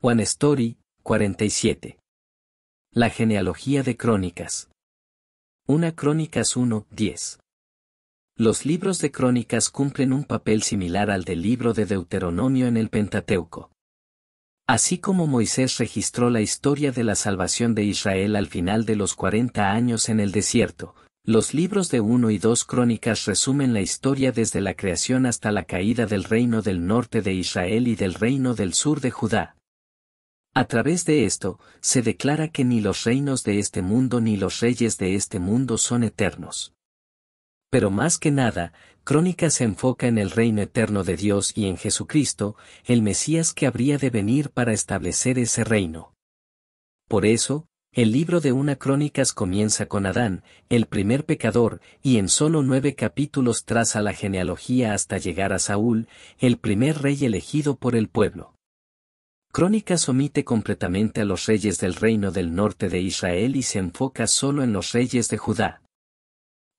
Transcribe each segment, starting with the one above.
One Story, 47. La genealogía de Crónicas. 1 Crónicas 1:10. Los libros de Crónicas cumplen un papel similar al del libro de Deuteronomio en el Pentateuco. Así como Moisés registró la historia de la salvación de Israel al final de los 40 años en el desierto, los libros de 1 y 2 Crónicas resumen la historia desde la creación hasta la caída del reino del norte de Israel y del reino del sur de Judá. A través de esto, se declara que ni los reinos de este mundo ni los reyes de este mundo son eternos. Pero más que nada, Crónicas se enfoca en el reino eterno de Dios y en Jesucristo, el Mesías que habría de venir para establecer ese reino. Por eso, el libro de 1 Crónicas comienza con Adán, el primer pecador, y en solo 9 capítulos traza la genealogía hasta llegar a Saúl, el primer rey elegido por el pueblo. Crónicas omite completamente a los reyes del reino del norte de Israel y se enfoca solo en los reyes de Judá.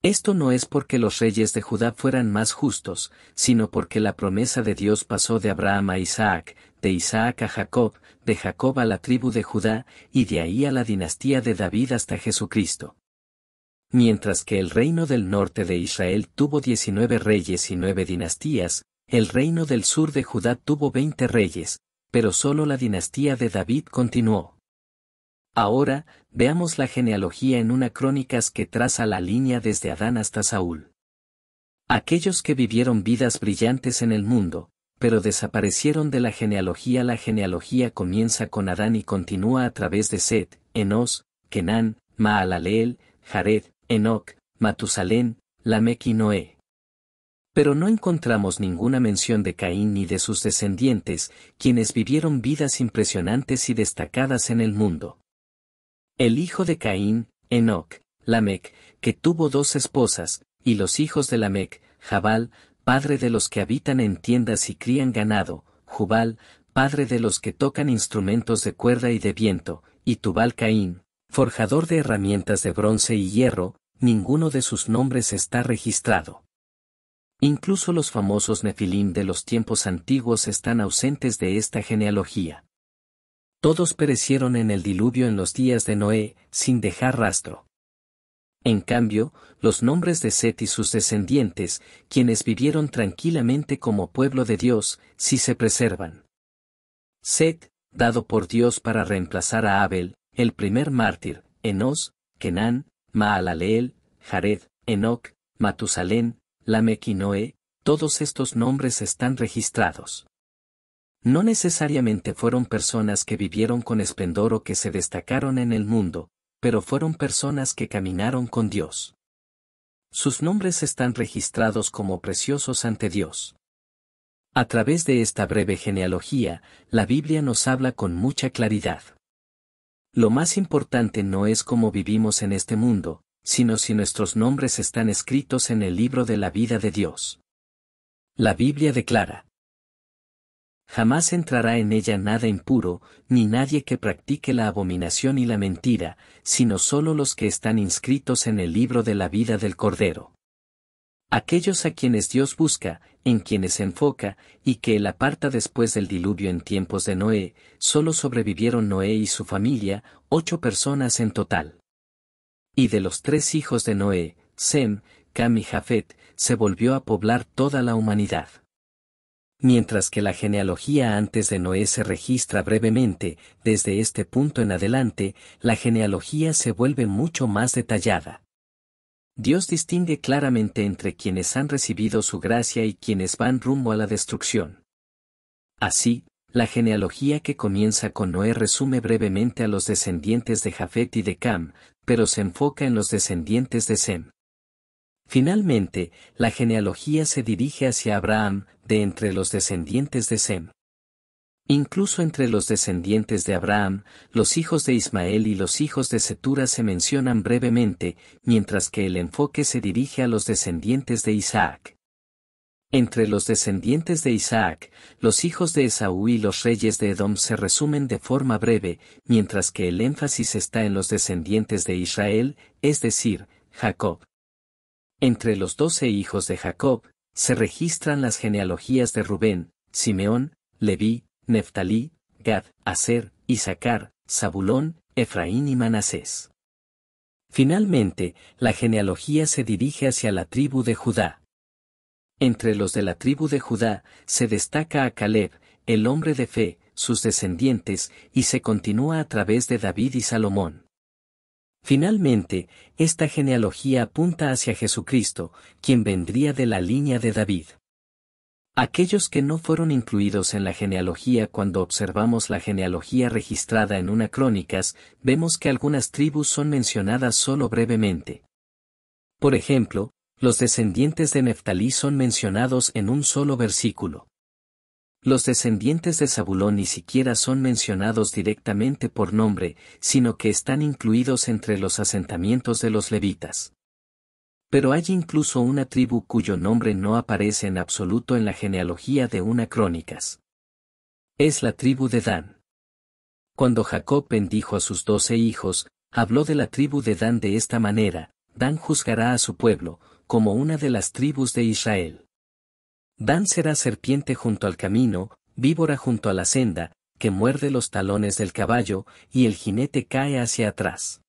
Esto no es porque los reyes de Judá fueran más justos, sino porque la promesa de Dios pasó de Abraham a Isaac, de Isaac a Jacob, de Jacob a la tribu de Judá, y de ahí a la dinastía de David hasta Jesucristo. Mientras que el reino del norte de Israel tuvo 19 reyes y 9 dinastías, el reino del sur de Judá tuvo 20 reyes, pero solo la dinastía de David continuó. Ahora, veamos la genealogía en 1 Crónicas que traza la línea desde Adán hasta Saúl. Aquellos que vivieron vidas brillantes en el mundo, pero desaparecieron de la genealogía comienza con Adán y continúa a través de Set, Enos, Kenán, Mahalaleel, Jared, Enoc, Matusalén, Lamec y Noé. Pero no encontramos ninguna mención de Caín ni de sus descendientes, quienes vivieron vidas impresionantes y destacadas en el mundo. El hijo de Caín, Enoc, Lamec, que tuvo 2 esposas, y los hijos de Lamec, Jabal, padre de los que habitan en tiendas y crían ganado, Jubal, padre de los que tocan instrumentos de cuerda y de viento, y Tubal Caín, forjador de herramientas de bronce y hierro, ninguno de sus nombres está registrado. Incluso los famosos Nefilim de los tiempos antiguos están ausentes de esta genealogía. Todos perecieron en el diluvio en los días de Noé, sin dejar rastro. En cambio, los nombres de Set y sus descendientes, quienes vivieron tranquilamente como pueblo de Dios, sí se preservan. Set, dado por Dios para reemplazar a Abel, el primer mártir, Enos, Kenán, Mahalaleel, Jared, Enoc, Matusalén, Lamec y Noé, todos estos nombres están registrados. No necesariamente fueron personas que vivieron con esplendor o que se destacaron en el mundo, pero fueron personas que caminaron con Dios. Sus nombres están registrados como preciosos ante Dios. A través de esta breve genealogía, la Biblia nos habla con mucha claridad. Lo más importante no es cómo vivimos en este mundo, sino si nuestros nombres están escritos en el libro de la vida de Dios. La Biblia declara: jamás entrará en ella nada impuro, ni nadie que practique la abominación y la mentira, sino solo los que están inscritos en el libro de la vida del Cordero. Aquellos a quienes Dios busca, en quienes se enfoca, y que Él aparta después del diluvio en tiempos de Noé, solo sobrevivieron Noé y su familia, 8 personas en total. Y de los 3 hijos de Noé, Sem, Cam y Jafet, se volvió a poblar toda la humanidad. Mientras que la genealogía antes de Noé se registra brevemente, desde este punto en adelante, la genealogía se vuelve mucho más detallada. Dios distingue claramente entre quienes han recibido su gracia y quienes van rumbo a la destrucción. Así, la genealogía que comienza con Noé resume brevemente a los descendientes de Jafet y de Cam, pero se enfoca en los descendientes de Sem. Finalmente, la genealogía se dirige hacia Abraham, de entre los descendientes de Sem. Incluso entre los descendientes de Abraham, los hijos de Ismael y los hijos de Cetura se mencionan brevemente, mientras que el enfoque se dirige a los descendientes de Isaac. Entre los descendientes de Isaac, los hijos de Esaú y los reyes de Edom se resumen de forma breve, mientras que el énfasis está en los descendientes de Israel, es decir, Jacob. Entre los 12 hijos de Jacob, se registran las genealogías de Rubén, Simeón, Leví, Neftalí, Gad, Aser, Isaacar, Zabulón, Efraín y Manasés. Finalmente, la genealogía se dirige hacia la tribu de Judá. Entre los de la tribu de Judá, se destaca a Caleb, el hombre de fe, sus descendientes, y se continúa a través de David y Salomón. Finalmente, esta genealogía apunta hacia Jesucristo, quien vendría de la línea de David. Aquellos que no fueron incluidos en la genealogía. Cuando observamos la genealogía registrada en una Crónicas, vemos que algunas tribus son mencionadas solo brevemente. Por ejemplo, los descendientes de Neftalí son mencionados en un solo versículo. Los descendientes de Zabulón ni siquiera son mencionados directamente por nombre, sino que están incluidos entre los asentamientos de los levitas. Pero hay incluso una tribu cuyo nombre no aparece en absoluto en la genealogía de una Crónicas. Es la tribu de Dan. Cuando Jacob bendijo a sus 12 hijos, habló de la tribu de Dan de esta manera: Dan juzgará a su pueblo, como una de las tribus de Israel. Dan será serpiente junto al camino, víbora junto a la senda, que muerde los talones del caballo, y el jinete cae hacia atrás.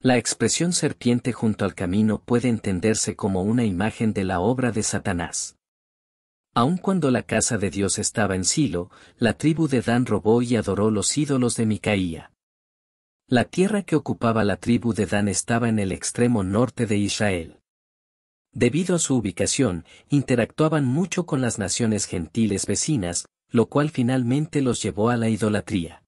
La expresión serpiente junto al camino puede entenderse como una imagen de la obra de Satanás. Aun cuando la casa de Dios estaba en Silo, la tribu de Dan robó y adoró los ídolos de Micaía. La tierra que ocupaba la tribu de Dan estaba en el extremo norte de Israel. Debido a su ubicación, interactuaban mucho con las naciones gentiles vecinas, lo cual finalmente los llevó a la idolatría.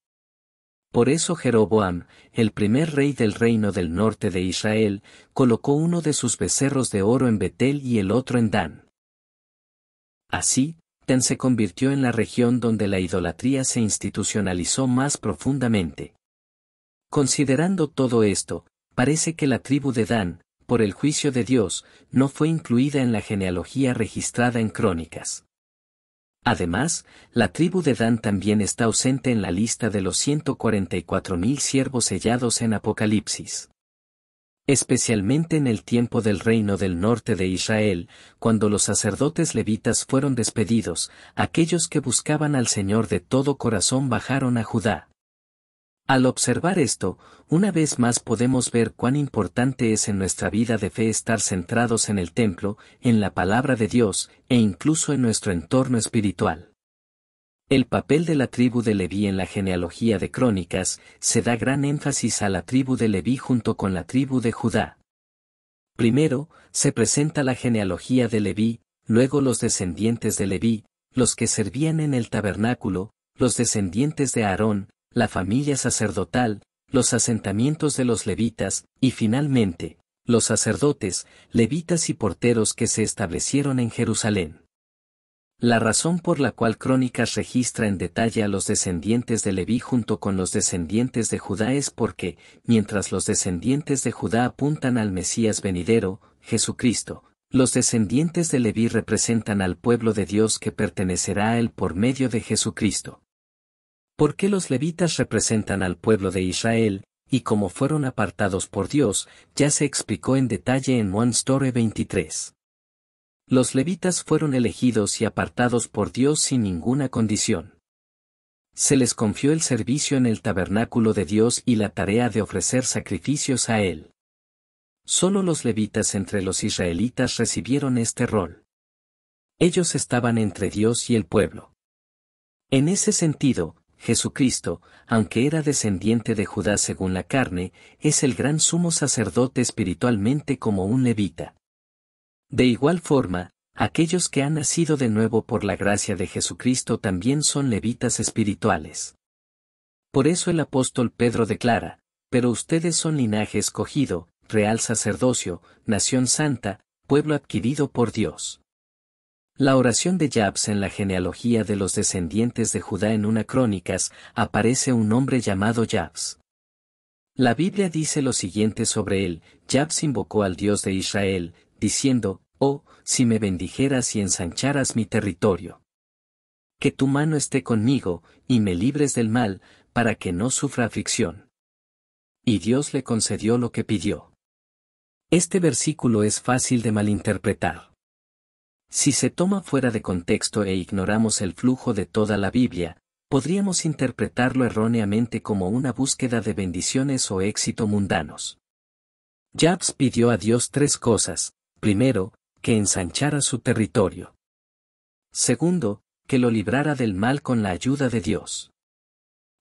Por eso Jeroboam, el primer rey del reino del norte de Israel, colocó uno de sus becerros de oro en Betel y el otro en Dan. Así, Dan se convirtió en la región donde la idolatría se institucionalizó más profundamente. Considerando todo esto, parece que la tribu de Dan, por el juicio de Dios, no fue incluida en la genealogía registrada en Crónicas. Además, la tribu de Dan también está ausente en la lista de los 144,000 siervos sellados en Apocalipsis. Especialmente en el tiempo del reino del norte de Israel, cuando los sacerdotes levitas fueron despedidos, aquellos que buscaban al Señor de todo corazón bajaron a Judá. Al observar esto, una vez más podemos ver cuán importante es en nuestra vida de fe estar centrados en el templo, en la palabra de Dios, e incluso en nuestro entorno espiritual. El papel de la tribu de Leví en la genealogía de Crónicas se da gran énfasis a la tribu de Leví junto con la tribu de Judá. Primero, se presenta la genealogía de Leví, luego los descendientes de Leví, los que servían en el tabernáculo, los descendientes de Aarón, la familia sacerdotal, los asentamientos de los levitas, y finalmente, los sacerdotes, levitas y porteros que se establecieron en Jerusalén. La razón por la cual Crónicas registra en detalle a los descendientes de Leví junto con los descendientes de Judá es porque, mientras los descendientes de Judá apuntan al Mesías venidero, Jesucristo, los descendientes de Leví representan al pueblo de Dios que pertenecerá a él por medio de Jesucristo. ¿Por qué los levitas representan al pueblo de Israel, y cómo fueron apartados por Dios, ya se explicó en detalle en 1 Story 23. Los levitas fueron elegidos y apartados por Dios sin ninguna condición. Se les confió el servicio en el tabernáculo de Dios y la tarea de ofrecer sacrificios a él. Solo los levitas entre los israelitas recibieron este rol. Ellos estaban entre Dios y el pueblo. En ese sentido, Jesucristo, aunque era descendiente de Judá según la carne, es el gran sumo sacerdote espiritualmente como un levita. De igual forma, aquellos que han nacido de nuevo por la gracia de Jesucristo también son levitas espirituales. Por eso el apóstol Pedro declara: pero ustedes son linaje escogido, real sacerdocio, nación santa, pueblo adquirido por Dios. La oración de Jabs en la genealogía de los descendientes de Judá en una Crónicas, aparece un hombre llamado Jabs. La Biblia dice lo siguiente sobre él: Jabs invocó al Dios de Israel, diciendo: oh, si me bendijeras y ensancharas mi territorio. Que tu mano esté conmigo, y me libres del mal, para que no sufra aflicción. Y Dios le concedió lo que pidió. Este versículo es fácil de malinterpretar. Si se toma fuera de contexto e ignoramos el flujo de toda la Biblia, podríamos interpretarlo erróneamente como una búsqueda de bendiciones o éxito mundanos. Jabes pidió a Dios tres cosas: primero, que ensanchara su territorio. Segundo, que lo librara del mal con la ayuda de Dios.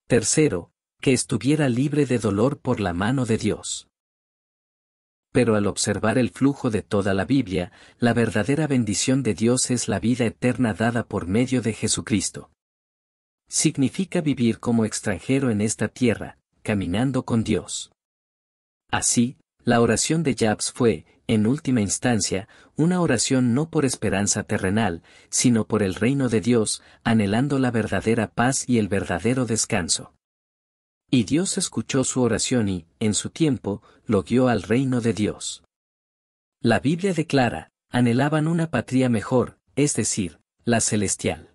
Tercero, que estuviera libre de dolor por la mano de Dios. Pero al observar el flujo de toda la Biblia, la verdadera bendición de Dios es la vida eterna dada por medio de Jesucristo. Significa vivir como extranjero en esta tierra, caminando con Dios. Así, la oración de Jabes fue, en última instancia, una oración no por esperanza terrenal, sino por el reino de Dios, anhelando la verdadera paz y el verdadero descanso. Y Dios escuchó su oración y, en su tiempo, lo guió al reino de Dios. La Biblia declara, anhelaban una patria mejor, es decir, la celestial.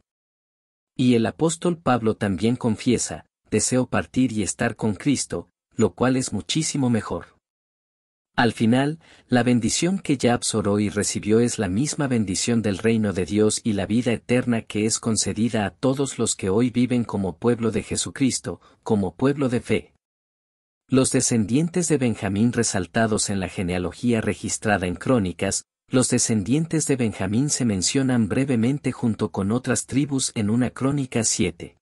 Y el apóstol Pablo también confiesa, deseo partir y estar con Cristo, lo cual es muchísimo mejor. Al final, la bendición que Jabes oró y recibió es la misma bendición del reino de Dios y la vida eterna que es concedida a todos los que hoy viven como pueblo de Jesucristo, como pueblo de fe. Los descendientes de Benjamín resaltados en la genealogía registrada en Crónicas, los descendientes de Benjamín se mencionan brevemente junto con otras tribus en una Crónicas 7.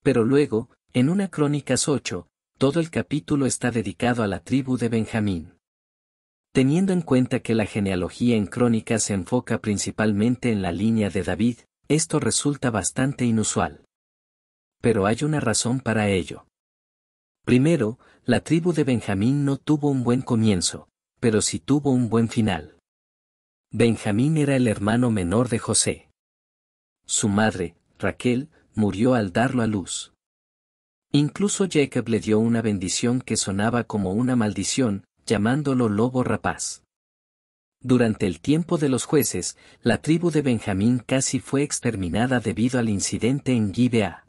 Pero luego, en una Crónicas 8, todo el capítulo está dedicado a la tribu de Benjamín. Teniendo en cuenta que la genealogía en Crónicas se enfoca principalmente en la línea de David, esto resulta bastante inusual. Pero hay una razón para ello. Primero, la tribu de Benjamín no tuvo un buen comienzo, pero sí tuvo un buen final. Benjamín era el hermano menor de José. Su madre, Raquel, murió al darlo a luz. Incluso Jacob le dio una bendición que sonaba como una maldición, llamándolo lobo rapaz. Durante el tiempo de los jueces, la tribu de Benjamín casi fue exterminada debido al incidente en Gibeá.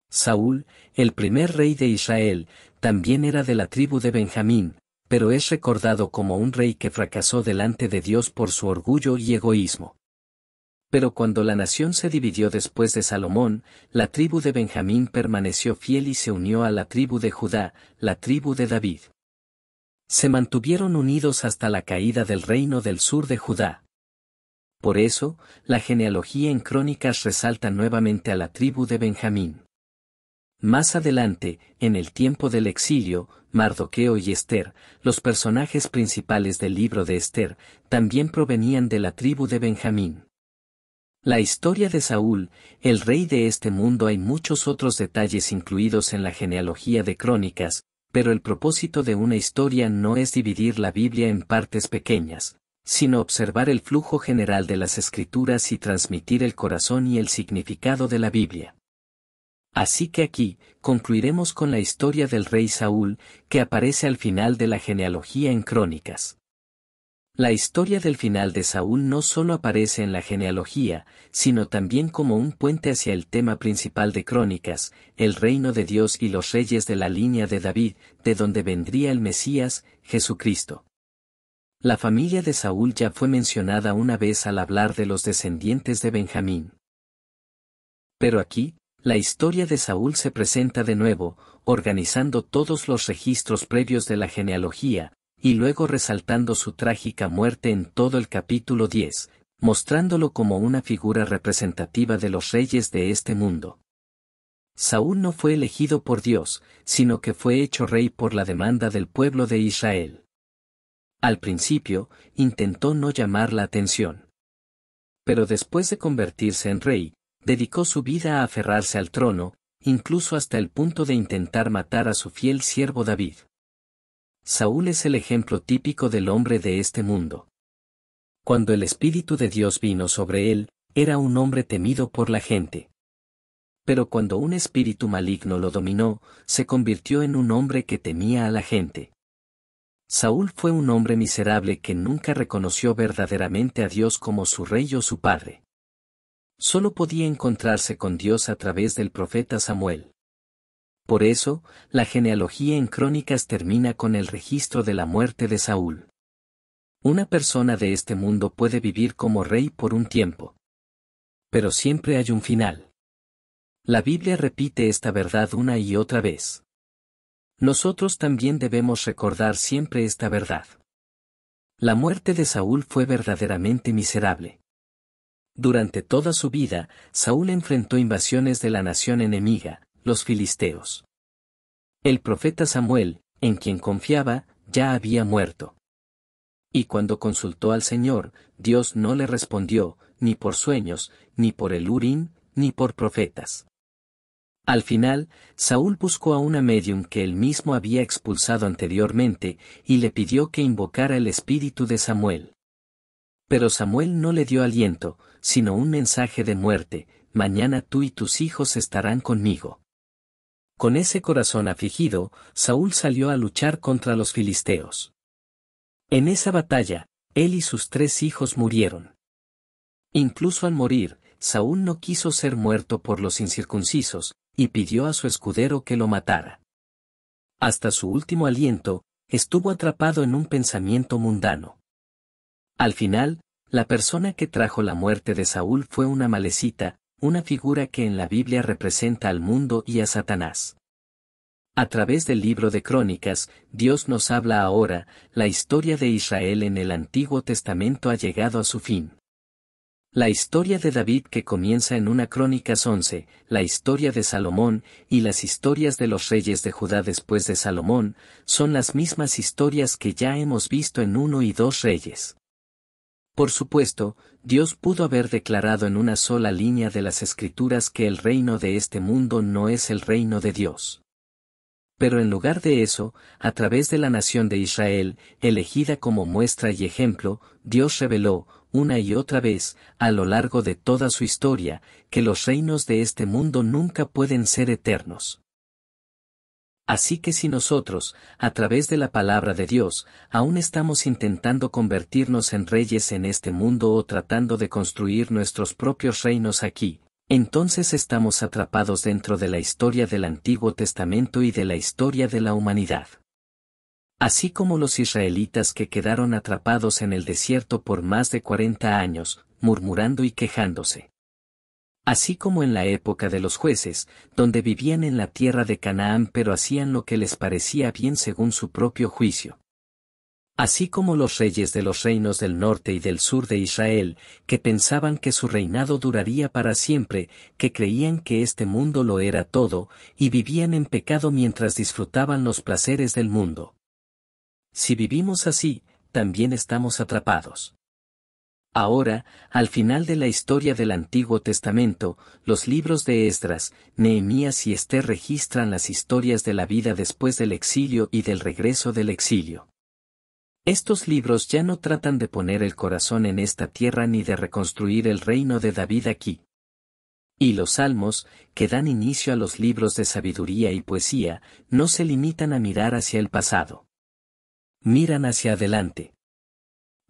Saúl, el primer rey de Israel, también era de la tribu de Benjamín, pero es recordado como un rey que fracasó delante de Dios por su orgullo y egoísmo. Pero cuando la nación se dividió después de Salomón, la tribu de Benjamín permaneció fiel y se unió a la tribu de Judá, la tribu de David. Se mantuvieron unidos hasta la caída del reino del sur de Judá. Por eso, la genealogía en Crónicas resalta nuevamente a la tribu de Benjamín. Más adelante, en el tiempo del exilio, Mardoqueo y Esther, los personajes principales del libro de Esther, también provenían de la tribu de Benjamín. La historia de Saúl, el rey de este mundo. Hay muchos otros detalles incluidos en la genealogía de Crónicas, pero el propósito de una historia no es dividir la Biblia en partes pequeñas, sino observar el flujo general de las Escrituras y transmitir el corazón y el significado de la Biblia. Así que aquí, concluiremos con la historia del rey Saúl, que aparece al final de la genealogía en Crónicas. La historia del final de Saúl no solo aparece en la genealogía, sino también como un puente hacia el tema principal de Crónicas, el reino de Dios y los reyes de la línea de David, de donde vendría el Mesías, Jesucristo. La familia de Saúl ya fue mencionada una vez al hablar de los descendientes de Benjamín. Pero aquí, la historia de Saúl se presenta de nuevo, organizando todos los registros previos de la genealogía, y luego resaltando su trágica muerte en todo el capítulo 10, mostrándolo como una figura representativa de los reyes de este mundo. Saúl no fue elegido por Dios, sino que fue hecho rey por la demanda del pueblo de Israel. Al principio, intentó no llamar la atención. Pero después de convertirse en rey, dedicó su vida a aferrarse al trono, incluso hasta el punto de intentar matar a su fiel siervo David. Saúl es el ejemplo típico del hombre de este mundo. Cuando el Espíritu de Dios vino sobre él, era un hombre temido por la gente. Pero cuando un espíritu maligno lo dominó, se convirtió en un hombre que temía a la gente. Saúl fue un hombre miserable que nunca reconoció verdaderamente a Dios como su rey o su padre. Solo podía encontrarse con Dios a través del profeta Samuel. Por eso, la genealogía en Crónicas termina con el registro de la muerte de Saúl. Una persona de este mundo puede vivir como rey por un tiempo. Pero siempre hay un final. La Biblia repite esta verdad una y otra vez. Nosotros también debemos recordar siempre esta verdad. La muerte de Saúl fue verdaderamente miserable. Durante toda su vida, Saúl enfrentó invasiones de la nación enemiga, los filisteos. El profeta Samuel, en quien confiaba, ya había muerto. Y cuando consultó al Señor, Dios no le respondió, ni por sueños, ni por el Urim, ni por profetas. Al final, Saúl buscó a una médium que él mismo había expulsado anteriormente, y le pidió que invocara el espíritu de Samuel. Pero Samuel no le dio aliento, sino un mensaje de muerte: mañana tú y tus hijos estarán conmigo. Con ese corazón afligido, Saúl salió a luchar contra los filisteos. En esa batalla, él y sus 3 hijos murieron. Incluso al morir, Saúl no quiso ser muerto por los incircuncisos, y pidió a su escudero que lo matara. Hasta su último aliento, estuvo atrapado en un pensamiento mundano. Al final, la persona que trajo la muerte de Saúl fue una malecita, una figura que en la Biblia representa al mundo y a Satanás. A través del libro de Crónicas, Dios nos habla ahora: la historia de Israel en el Antiguo Testamento ha llegado a su fin. La historia de David, que comienza en 1 Crónicas 11, la historia de Salomón, y las historias de los reyes de Judá después de Salomón, son las mismas historias que ya hemos visto en 1 y 2 Reyes. Por supuesto, Dios pudo haber declarado en una sola línea de las Escrituras que el reino de este mundo no es el reino de Dios. Pero en lugar de eso, a través de la nación de Israel, elegida como muestra y ejemplo, Dios reveló, una y otra vez, a lo largo de toda su historia, que los reinos de este mundo nunca pueden ser eternos. Así que si nosotros, a través de la palabra de Dios, aún estamos intentando convertirnos en reyes en este mundo o tratando de construir nuestros propios reinos aquí, entonces estamos atrapados dentro de la historia del Antiguo Testamento y de la historia de la humanidad. Así como los israelitas que quedaron atrapados en el desierto por más de 40 años, murmurando y quejándose. Así como en la época de los jueces, donde vivían en la tierra de Canaán pero hacían lo que les parecía bien según su propio juicio. Así como los reyes de los reinos del norte y del sur de Israel, que pensaban que su reinado duraría para siempre, que creían que este mundo lo era todo, y vivían en pecado mientras disfrutaban los placeres del mundo. Si vivimos así, también estamos atrapados. Ahora, al final de la historia del Antiguo Testamento, los libros de Esdras, Nehemías y Esther registran las historias de la vida después del exilio y del regreso del exilio. Estos libros ya no tratan de poner el corazón en esta tierra ni de reconstruir el reino de David aquí. Y los salmos, que dan inicio a los libros de sabiduría y poesía, no se limitan a mirar hacia el pasado. Miran hacia adelante.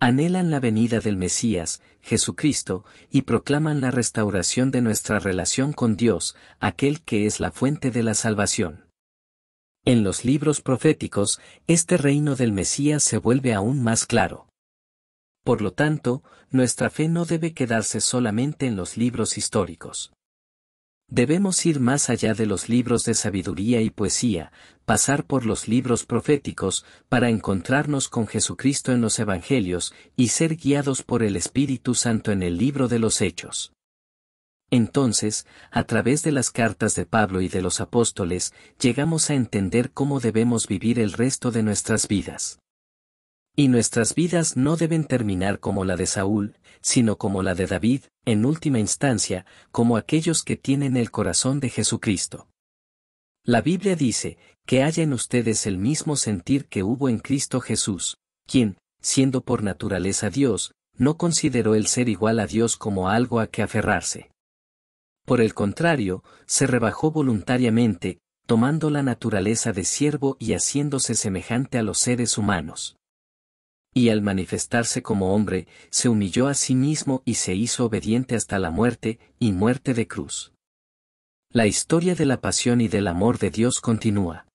Anhelan la venida del Mesías, Jesucristo, y proclaman la restauración de nuestra relación con Dios, aquel que es la fuente de la salvación. En los libros proféticos, este reino del Mesías se vuelve aún más claro. Por lo tanto, nuestra fe no debe quedarse solamente en los libros históricos. Debemos ir más allá de los libros de sabiduría y poesía, pasar por los libros proféticos, para encontrarnos con Jesucristo en los Evangelios, y ser guiados por el Espíritu Santo en el libro de los Hechos. Entonces, a través de las cartas de Pablo y de los apóstoles, llegamos a entender cómo debemos vivir el resto de nuestras vidas. Y nuestras vidas no deben terminar como la de Saúl, sino como la de David, en última instancia, como aquellos que tienen el corazón de Jesucristo. La Biblia dice, que haya en ustedes el mismo sentir que hubo en Cristo Jesús, quien, siendo por naturaleza Dios, no consideró el ser igual a Dios como algo a que aferrarse. Por el contrario, se rebajó voluntariamente, tomando la naturaleza de siervo y haciéndose semejante a los seres humanos. Y al manifestarse como hombre, se humilló a sí mismo y se hizo obediente hasta la muerte, y muerte de cruz. La historia de la pasión y del amor de Dios continúa.